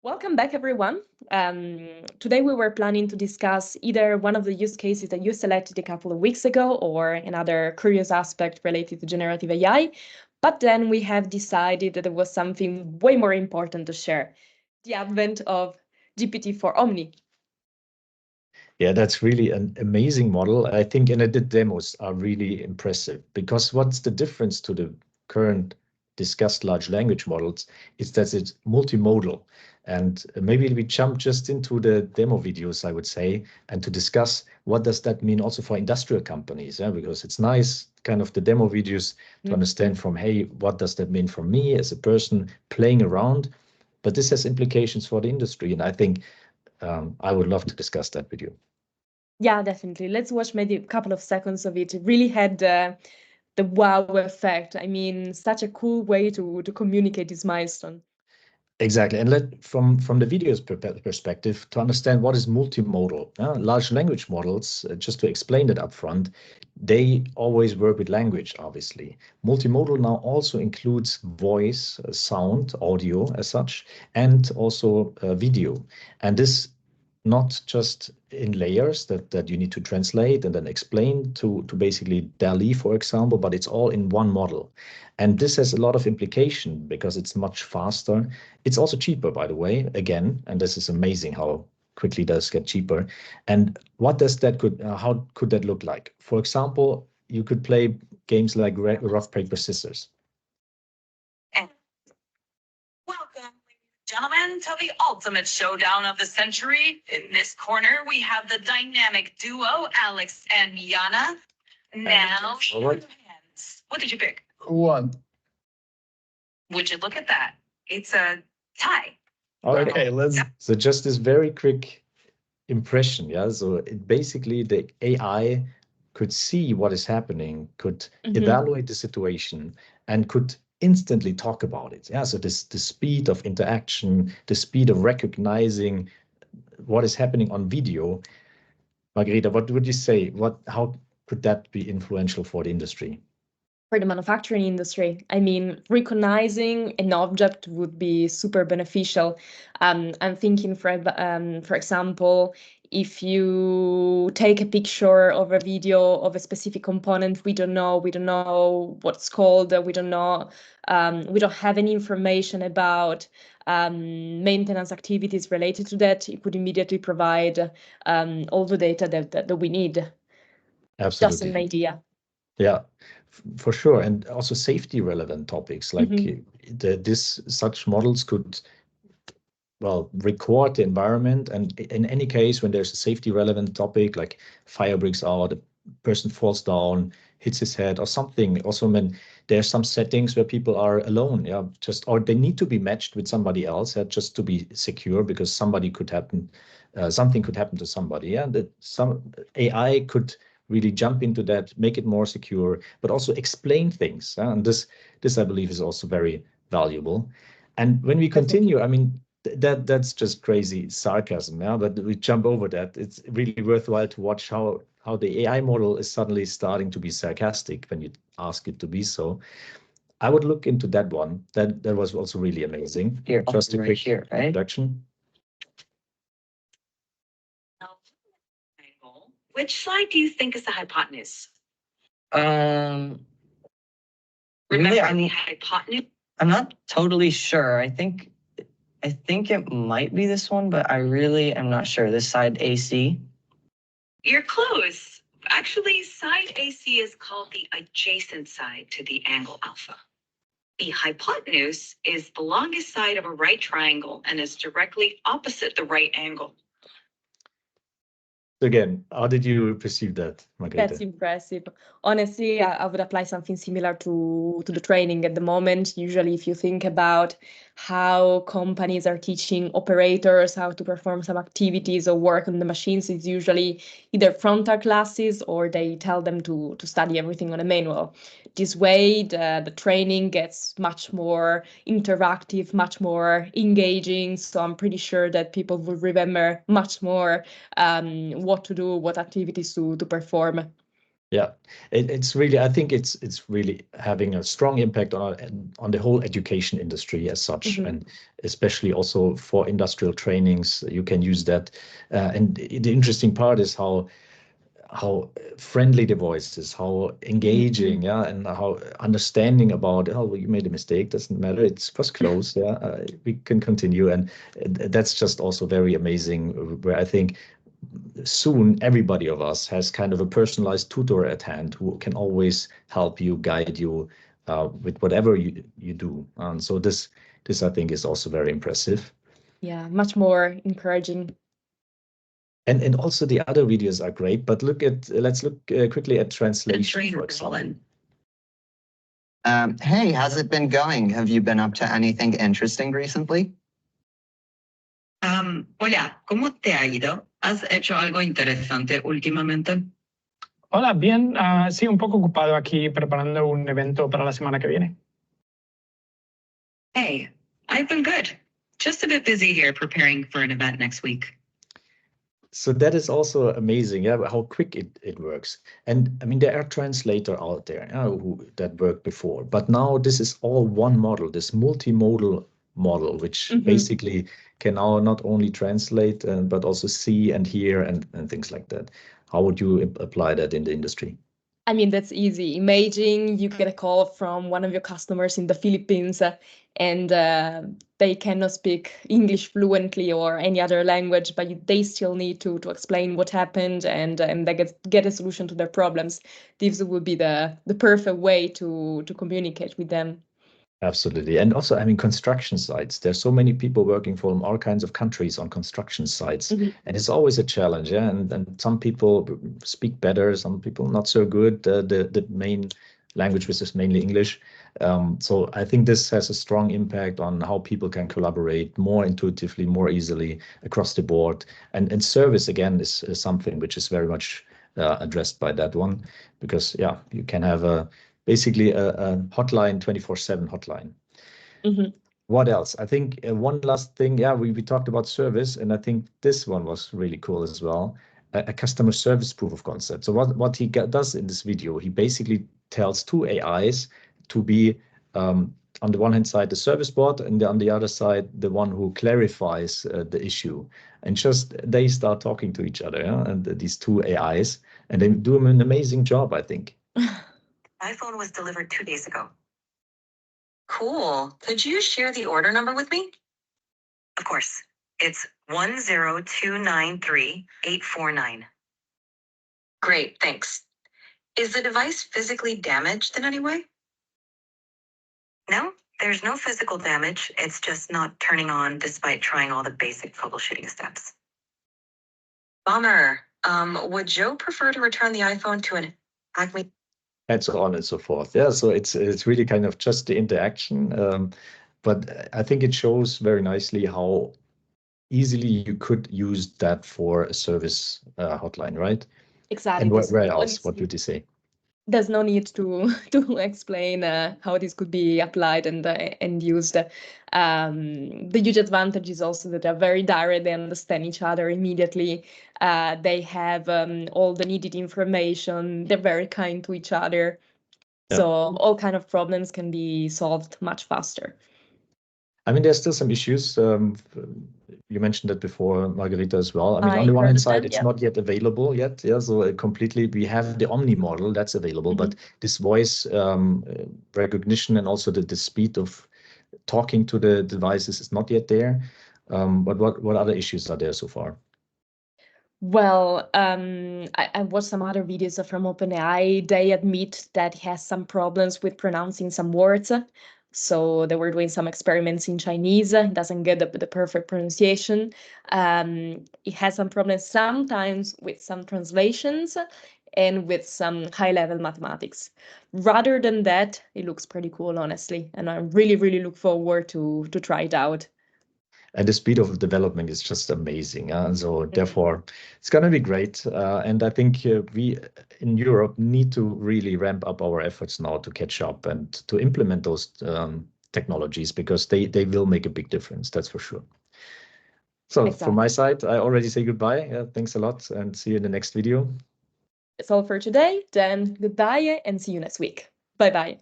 Welcome back, everyone. Today we were planning to discuss either one of the use cases that you selected a couple of weeks ago or another curious aspect related to generative AI. But then we have decided that there was something way more important to share, the advent of GPT-4 Omni. Yeah, that's really an amazing model. I think, and the demos are really impressive because what's the difference to the current discussed large language models is that it's multimodal. And maybe we jump just into the demo videos, I would say, and to discuss what does that mean also for industrial companies, yeah? Because it's nice, kind of the demo videos to understand from, hey, what does that mean for me as a person playing around? But this has implications for the industry. And I think I would love to discuss that with you. Yeah, definitely. Let's watch maybe a couple of seconds of it. It really had the wow effect. I mean, such a cool way to communicate this milestone. Exactly. And from the video's perspective, to understand what is multimodal. Large language models, just to explain that upfront, they always work with language, obviously. Multimodal now also includes voice, sound, audio as such, and also video. And this not just in layers that you need to translate and then explain to basically DALL-E, for example, but it's all in one model. And this has a lot of implication because it's much faster. It's also cheaper, by the way, again, and this is amazing how quickly does get cheaper. And what does that how could that look like? For example, you could play games like rough paper scissors. Welcome, gentlemen, to the ultimate showdown of the century. In this corner, we have the dynamic duo, Alex and Yana. Now, show your hands. What did you pick? One. Would you look at that? It's a tie. Okay, let's. So just this very quick impression, yeah. So basically the AI could see what is happening, could evaluate the situation, and could instantly talk about it. Yeah. So the speed of interaction, the speed of recognizing what is happening on video. Margherita, what would you say? How could that be influential for the industry? For the manufacturing industry, I mean, recognizing an object would be super beneficial. I'm thinking, for example, if you take a picture of a video of a specific component, we don't know what's called, we don't have any information about maintenance activities related to that. It could immediately provide all the data that we need. Absolutely. Just an idea. Yeah, for sure. And also safety relevant topics like such models could, well, record the environment. And in any case, when there's a safety relevant topic like fire breaks out, a person falls down, hits his head or something. Also, when there's some settings where people are alone, yeah, or they need to be matched with somebody else, just to be secure because something could happen to somebody. Yeah, that some AI could really jump into that, make it more secure, but also explain things. And this I believe is also very valuable. And when we continue, I mean, that's just crazy sarcasm, yeah. But we jump over that. It's really worthwhile to watch how the AI model is suddenly starting to be sarcastic when you ask it to be so. I would look into that one. That was also really amazing. Here, just a quick right? introduction. Which side do you think is the hypotenuse? Really, Remember the hypotenuse? I'm not totally sure. I think it might be this one, but I really am not sure. This side AC. You're close. Actually, side AC is called the adjacent side to the angle alpha. The hypotenuse is the longest side of a right triangle and is directly opposite the right angle. Again, how did you perceive that, Margrethe? That's impressive. Honestly, I would apply something similar to the training at the moment. Usually, if you think about how companies are teaching operators how to perform some activities or work on the machines, it's usually either frontal classes or they tell them to study everything on a manual. This way, the training gets much more interactive, much more engaging. So I'm pretty sure that people will remember much more what to do, what activities to perform. Yeah, it's really, I think it's really having a strong impact on the whole education industry as such, and especially also for industrial trainings, you can use that. And the interesting part is how friendly the voice is, how engaging, yeah, and how understanding about, oh, well, you made a mistake, doesn't matter, it was close, yeah, we can continue, and that's just also very amazing. Where I think soon everybody of us has kind of a personalized tutor at hand who can always help you, guide you with whatever you do. And so this I think is also very impressive. Yeah, much more encouraging. And also the other videos are great, but let's look quickly at translation, for example. Hey, how's it been going? Have you been up to anything interesting recently? Hola, ¿cómo te ha ido? ¿Has hecho algo interesante últimamente? Hola, bien. Sí, un poco ocupado aquí preparando un evento para la semana que viene. Hey, I've been good. Just a bit busy here preparing for an event next week. So that is also amazing, yeah, how quick it works. And I mean, there are translators out there that worked before, but now this is all one model, this multimodal model, which basically can now not only translate, but also see and hear and things like that. How would you apply that in the industry? I mean, that's easy. Imagine you get a call from one of your customers in the Philippines and they cannot speak English fluently or any other language, but they still need to explain what happened and they get a solution to their problems. This would be the perfect way to communicate with them. Absolutely. And also, I mean, construction sites, there's so many people working from all kinds of countries on construction sites. And it's always a challenge. Yeah. And some people speak better, some people not so good. The main language, which is mainly English. So I think this has a strong impact on how people can collaborate more intuitively, more easily across the board. And service, again, is something which is very much addressed by that one, because, yeah, you can have basically a hotline, 24/7 hotline. What else? I think one last thing, yeah, we talked about service, and I think this one was really cool as well, a customer service proof of concept. So what he does in this video, he basically tells two AIs to be, on the one hand side, the service bot, and on the other side, the one who clarifies the issue. And just they start talking to each other, yeah? And these two AIs, and they do an amazing job, I think. iPhone was delivered 2 days ago. Cool. Could you share the order number with me? Of course. It's 10293-849. Great, thanks. Is the device physically damaged in any way? No, there's no physical damage. It's just not turning on despite trying all the basic troubleshooting steps. Bummer. Would Joe prefer to return the iPhone to an Acme? And so on and so forth. Yeah, so it's really kind of just the interaction, but I think it shows very nicely how easily you could use that for a service hotline, right? Exactly. And where else? What would you say? There's no need to explain how this could be applied and used. The huge advantage is also that they're very direct. They understand each other immediately. They have all the needed information. They're very kind to each other. Yeah. So all kind of problems can be solved much faster. I mean, there's still some issues. You mentioned that before, Margarita, as well. I mean, on the one hand side, it's not yet available yet. Yeah, so completely, we have the Omni model that's available, but this voice recognition and also the speed of talking to the devices is not yet there. But what other issues are there so far? Well, I watched some other videos from OpenAI. They admit that it has some problems with pronouncing some words. So they were doing some experiments in Chinese. It doesn't get the perfect pronunciation. It has some problems sometimes with some translations and with some high-level mathematics. Rather than that, it looks pretty cool, honestly. And I really look forward to try it out. And the speed of development is just amazing. So therefore, it's going to be great. And I think we in Europe need to really ramp up our efforts now to catch up and to implement those technologies, because they will make a big difference. That's for sure. So from my side, I already say goodbye. Thanks a lot and see you in the next video. It's all for today. Then goodbye and see you next week. Bye bye.